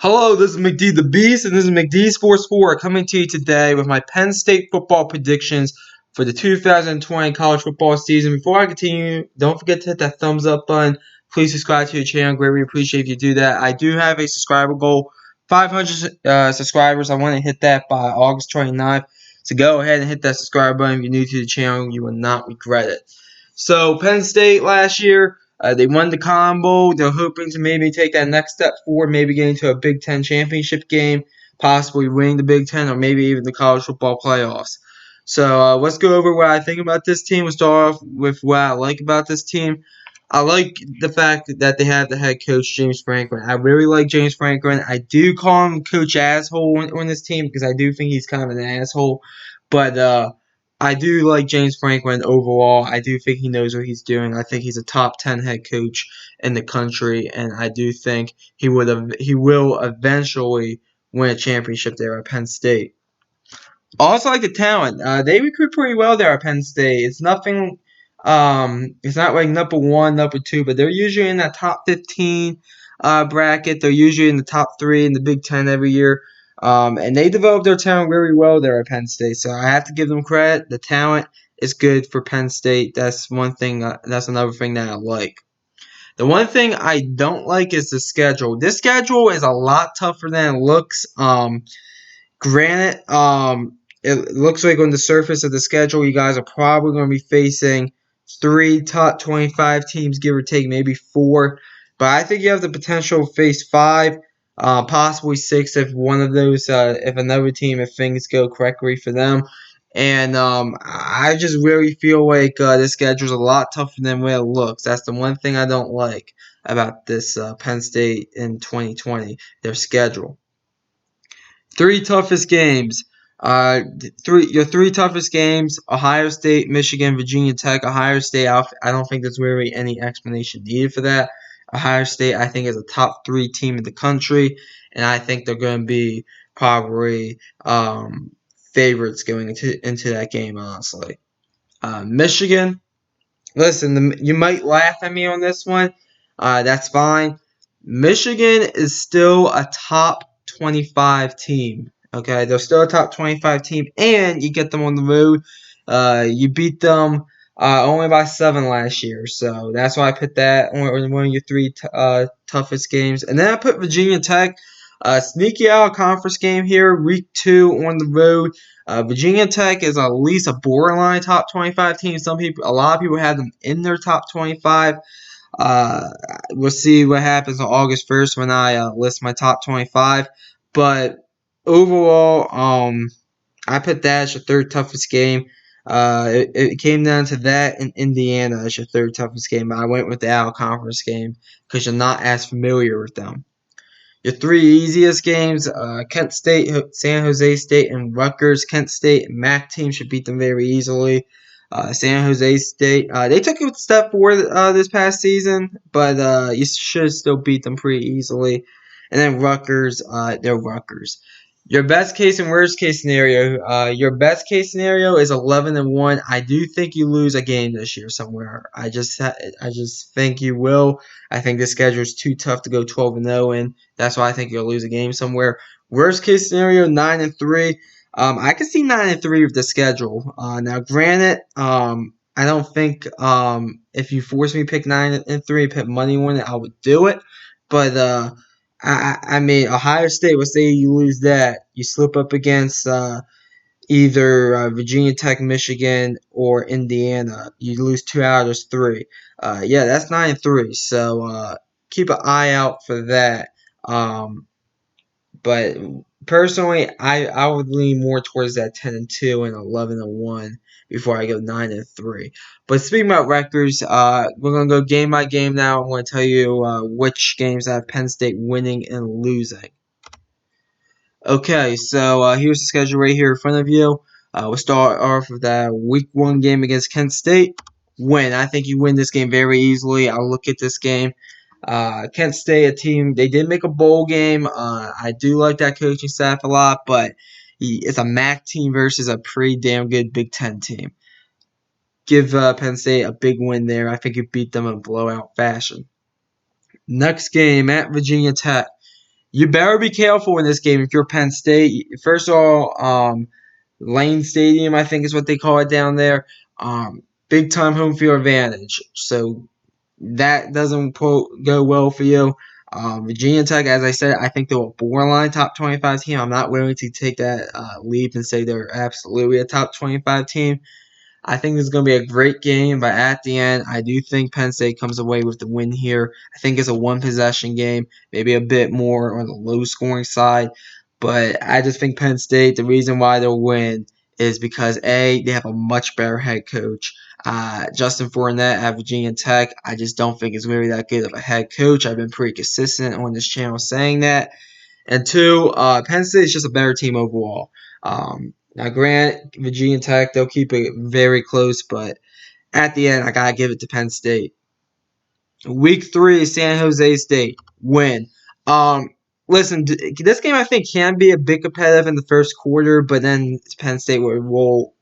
Hello, this is McD the Beast, and this is McD Sports 4 coming to you today with my Penn State football predictions for the 2020 college football season. Before I continue, don't forget to hit that thumbs up button. Please subscribe to the channel. Greatly appreciate if you do that. I do have a subscriber goal, 500 subscribers. I want to hit that by August 29th. So go ahead and hit that subscribe button. If you're new to the channel, you will not regret it. So Penn State last year, they won the Combo. They're hoping to maybe take that next step forward, maybe get into a Big Ten championship game, possibly winning the Big Ten, or maybe even the college football playoffs. So let's go over what I think about this team. We'll start off with what I like about this team. I like the fact that they have the head coach, James Franklin. I really like James Franklin. I do call him Coach Asshole on this team because I do think he's kind of an asshole. But I do like James Franklin overall. I do think he knows what he's doing. I think he's a top 10 head coach in the country, and I do think he will eventually win a championship there at Penn State. Also, like the talent, they recruit pretty well there at Penn State. It's nothing. It's not like number one, number two, but they're usually in that top 15 bracket. They're usually in the top three in the Big Ten every year. And they develop their talent very well there at Penn State. So I have to give them credit. The talent is good for Penn State. That's one thing. That's another thing that I like. The one thing I don't like is the schedule. This schedule is a lot tougher than it looks. Granted, it looks like on the surface of the schedule, you guys are probably going to be facing three top 25 teams, give or take, maybe four. But I think you have the potential to face five, possibly six if one of those, if another team, if things go correctly for them. And I just really feel like this schedule is a lot tougher than what it looks. That's the one thing I don't like about this Penn State in 2020, their schedule. Three toughest games. Your three toughest games: Ohio State, Michigan, Virginia Tech. Ohio State, I don't think there's really any explanation needed for that. Ohio State, I think, is a top three team in the country, and I think they're going to be probably favorites going into that game. Honestly, Michigan. Listen, you might laugh at me on this one. That's fine. Michigan is still a top 25 team. Okay, they're still a top 25 team, and you get them on the road. You beat them only by 7 last year, so that's why I put that on one of your three toughest games. And then I put Virginia Tech, sneaky out conference game here, week 2 on the road. Virginia Tech is at least a borderline top 25 team. A lot of people have them in their top 25. We'll see what happens on August 1st when I list my top 25. But overall, I put that as your third toughest game. It came down to that and Indiana as your third toughest game. I went with the out conference game because you're not as familiar with them. Your three easiest games, Kent State, San Jose State, and Rutgers. Kent State and MAC team should beat them very easily. San Jose State, they took a step forward this past season, but you should still beat them pretty easily. And then Rutgers, they're Rutgers. Your best case and worst case scenario. Your best case scenario is 11-1. I do think you lose a game this year somewhere. I just think you will. I think the schedule is too tough to go 12-0 in. That's why I think you'll lose a game somewhere. Worst case scenario, 9-3. I can see 9-3 with the schedule. Now, granted, I don't think if you force me to pick 9-3, pick money on it, I would do it. But I mean, Ohio State, let's say you lose that. You slip up against either Virginia Tech, Michigan, or Indiana. You lose 2 out of those 3. Yeah, that's 9-3. So keep an eye out for that. But personally, I would lean more towards that 10-2 and 11-1 before I go 9-3. But speaking about records, we're gonna go game by game now. I'm gonna tell you which games I have Penn State winning and losing. Okay, so here's the schedule right here in front of you. We'll start off with that week 1 game against Kent State. Win. I think you win this game very easily. I'll look at this game. Kent State, a team, they did make a bowl game. I do like that coaching staff a lot, but it's a MAC team versus a pretty damn good Big Ten team. Give Penn State a big win there. I think you beat them in blowout fashion. Next game at Virginia Tech. You better be careful in this game if you're Penn State. First of all, Lane Stadium, I think is what they call it down there. Big time home field advantage. So that doesn't go well for you. Virginia Tech, as I said, I think they're a borderline top 25 team. I'm not willing to take that leap and say they're absolutely a top 25 team. I think this is going to be a great game, but at the end, I do think Penn State comes away with the win here. I think it's a one possession game, maybe a bit more on the low scoring side, but I just think Penn State, the reason why they'll win is because A, they have a much better head coach. Justin Fournette at Virginia Tech, I just don't think is really that good of a head coach. I've been pretty consistent on this channel saying that. And two, Penn State is just a better team overall. Now, grant Virginia Tech, they'll keep it very close, but at the end, I gotta give it to Penn State. Week 3, San Jose State win. Um, Listen, this game I think can be a bit competitive in the first quarter, but then Penn State will roll.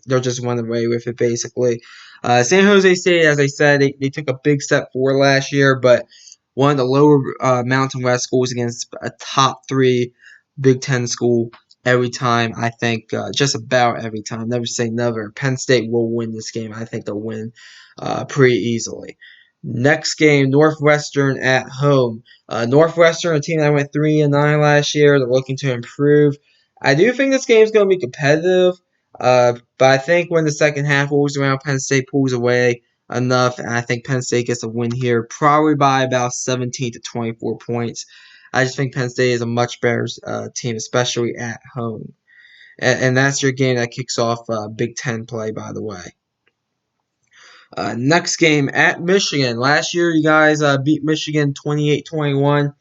They'll just run away with it basically. San Jose State, as I said, they took a big step forward last year, but one of the lower Mountain West schools against a top 3 Big Ten school every time. I think just about every time. Never say never. Penn State will win this game. I think they'll win pretty easily. Next game, Northwestern at home. Northwestern, a team that went 3-9 last year, they're looking to improve. I do think this game is going to be competitive, but I think when the second half rolls around, Penn State pulls away enough, and I think Penn State gets a win here, probably by about 17 to 24 points. I just think Penn State is a much better team, especially at home. And that's your game that kicks off Big Ten play, by the way. Next game at Michigan. Last year, you guys beat Michigan 28-21.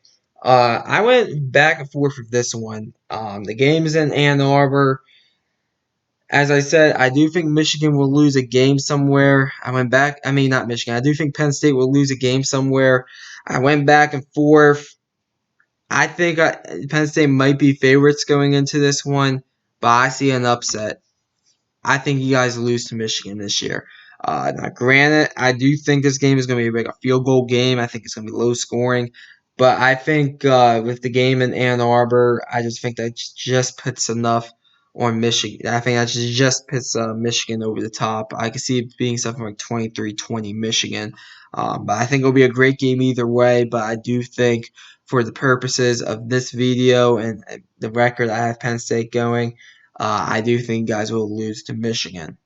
I went back and forth with this one. The game is in Ann Arbor. As I said, I do think Michigan will lose a game somewhere. Not Michigan. I do think Penn State will lose a game somewhere. I went back and forth. I think Penn State might be favorites going into this one, but I see an upset. I think you guys lose to Michigan this year. Now, granted, I do think this game is going to be like a field goal game. I think it's going to be low scoring. But I think with the game in Ann Arbor, I just think that just puts enough on Michigan. I think that just puts Michigan over the top. I could see it being something like 23-20 Michigan. But I think it'll be a great game either way. But I do think for the purposes of this video and the record, I have Penn State going. I do think you guys will lose to Michigan.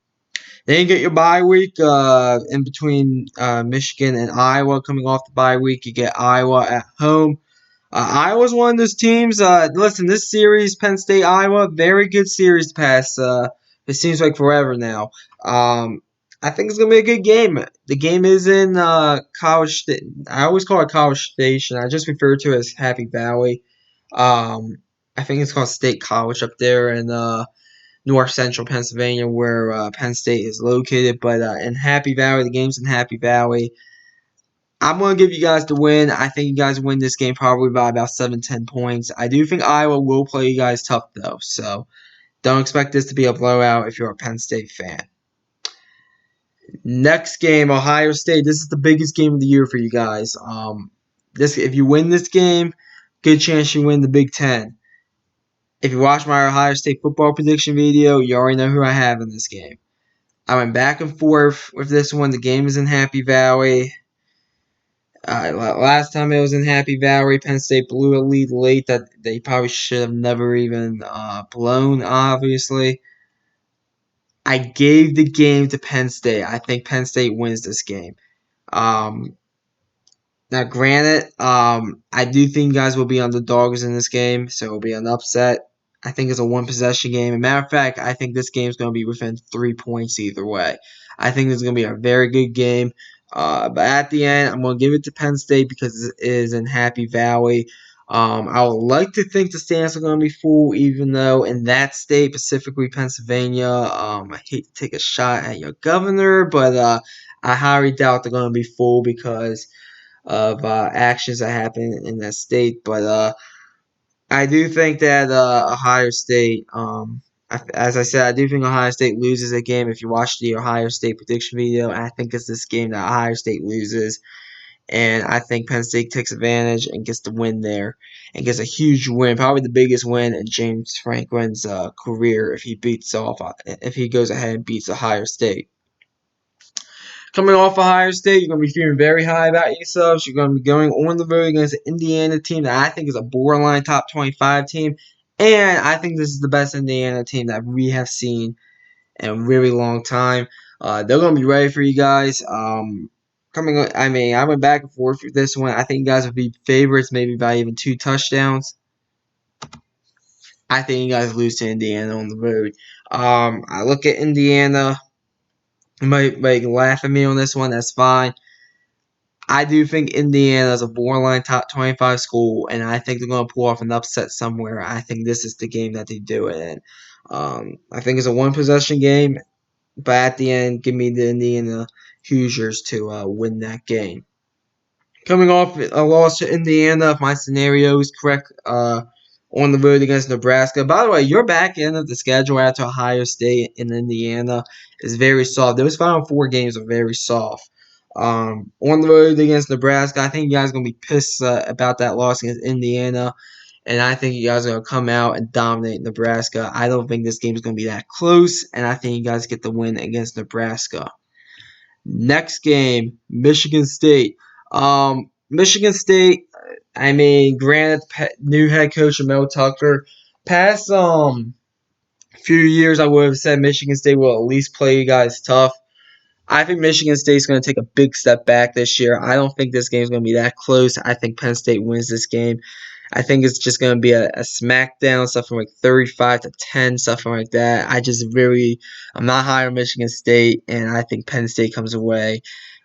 Then you get your bye week in between Michigan and Iowa coming off the bye week. You get Iowa at home. Iowa's one of those teams. Listen, this series, Penn State, Iowa, very good series to pass. It seems like forever now. I think it's going to be a good game. The game is in College Station. I always call it College Station. I just refer to it as Happy Valley. I think it's called State College up there in north central Pennsylvania, where Penn State is located. But in Happy Valley, the game's in Happy Valley. I'm going to give you guys the win. I think you guys win this game probably by about 7-10 points. I do think Iowa will play you guys tough, though. So don't expect this to be a blowout if you're a Penn State fan. Next game, Ohio State. This is the biggest game of the year for you guys. If you win this game, good chance you win the Big Ten. If you watch my Ohio State football prediction video, you already know who I have in this game. I went back and forth with this one. The game is in Happy Valley. Last time it was in Happy Valley, Penn State blew a lead late that they probably should have never even blown, obviously. I gave the game to Penn State. I think Penn State wins this game. Now, granted, I do think you guys will be underdogs in this game, so it'll be an upset. I think it's a one-possession game. As a matter of fact, I think this game is going to be within 3 points either way. I think this is going to be a very good game. But at the end, I'm going to give it to Penn State because it is in Happy Valley. I would like to think the stands are going to be full, even though in that state, specifically Pennsylvania, I hate to take a shot at your governor, but I highly doubt they're going to be full because of actions that happen in that state. But I do think that Ohio State, as I said, I do think Ohio State loses a game. If you watch the Ohio State prediction video, I think it's this game that Ohio State loses. and I think Penn State takes advantage and gets the win there, and gets a huge win, probably the biggest win in James Franklin's career if he goes ahead and beats Ohio State. Coming off Ohio State, you're going to be feeling very high about yourselves. You're going to be going on the road against an Indiana team that I think is a borderline top 25 team. And I think this is the best Indiana team that we have seen in a really long time. They're going to be ready for you guys. I went back and forth with this one. I think you guys would be favorites maybe by even 2 touchdowns. I think you guys lose to Indiana on the road. I look at Indiana. You might laugh at me on this one. That's fine. I do think Indiana is a borderline top 25 school, and I think they're going to pull off an upset somewhere. I think this is the game that they do it in. I think it's a one-possession game, but at the end, give me the Indiana Hoosiers to win that game. Coming off a loss to Indiana, if my scenario is correct, on the road against Nebraska. By the way, your back end of the schedule after Ohio State and Indiana is very soft. Those final 4 games are very soft. On the road against Nebraska, I think you guys are going to be pissed about that loss against Indiana. And I think you guys are going to come out and dominate Nebraska. I don't think this game is going to be that close. And I think you guys get the win against Nebraska. Next game, Michigan State. Michigan State, granted, new head coach Mel Tucker. Past few years, I would have said Michigan State will at least play you guys tough. I think Michigan State's going to take a big step back this year. I don't think this game is going to be that close. I think Penn State wins this game. I think it's just going to be a smackdown, something like 35-10, something like that. I'm not high on Michigan State, and I think Penn State comes away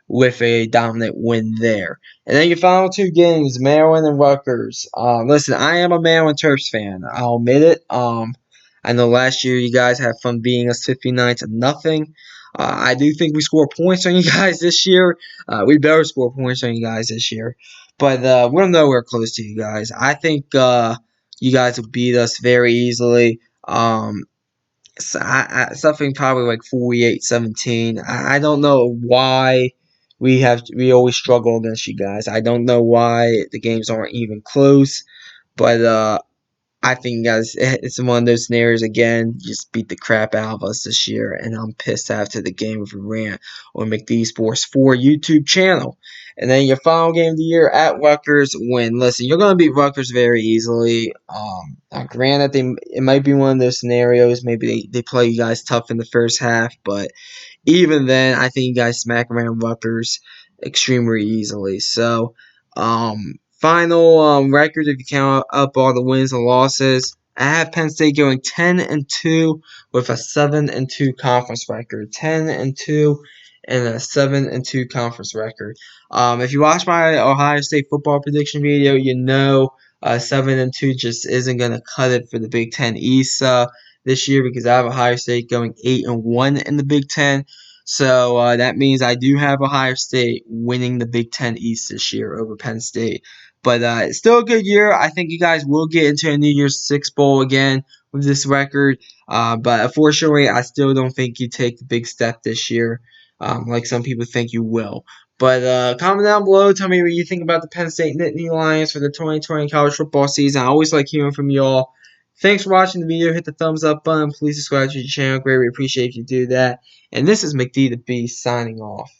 with a dominant win there. And then your final 2 games, Maryland and Rutgers. Listen, I am a Maryland Terps fan. I'll admit it. I know last year you guys had fun beating us 59-0. I do think we score points on you guys this year. We better score points on you guys this year. But we're nowhere close to you guys. I think you guys will beat us very easily. Something probably like 48-17. I don't know why we always struggle against you guys. I don't know why the games aren't even close. But I think, guys, it's one of those scenarios again. Just beat the crap out of us this year, and I'm pissed after the game with a rant on McD Sports 4 YouTube channel. And then your final game of the year at Rutgers win. Listen, you're going to beat Rutgers very easily. Granted, it might be one of those scenarios. Maybe they play you guys tough in the first half, but even then, I think you guys smack around Rutgers extremely easily. So, final record, if you count up all the wins and losses, I have Penn State going 10-2 with a 7-2 conference record. 10-2 and a 7-2 conference record. If you watch my Ohio State football prediction video, you know 7-2 just isn't gonna cut it for the Big Ten East this year because I have Ohio State going 8-1 in the Big Ten. So that means I do have Ohio State winning the Big Ten East this year over Penn State. But it's still a good year. I think you guys will get into a New Year's Six Bowl again with this record. But unfortunately, I still don't think you take the big step this year like some people think you will. But comment down below. Tell me what you think about the Penn State Nittany Lions for the 2020 college football season. I always like hearing from y'all. Thanks for watching the video. Hit the thumbs up button. Please subscribe to the channel. Greatly appreciate if you do that. And this is McD the Beast signing off.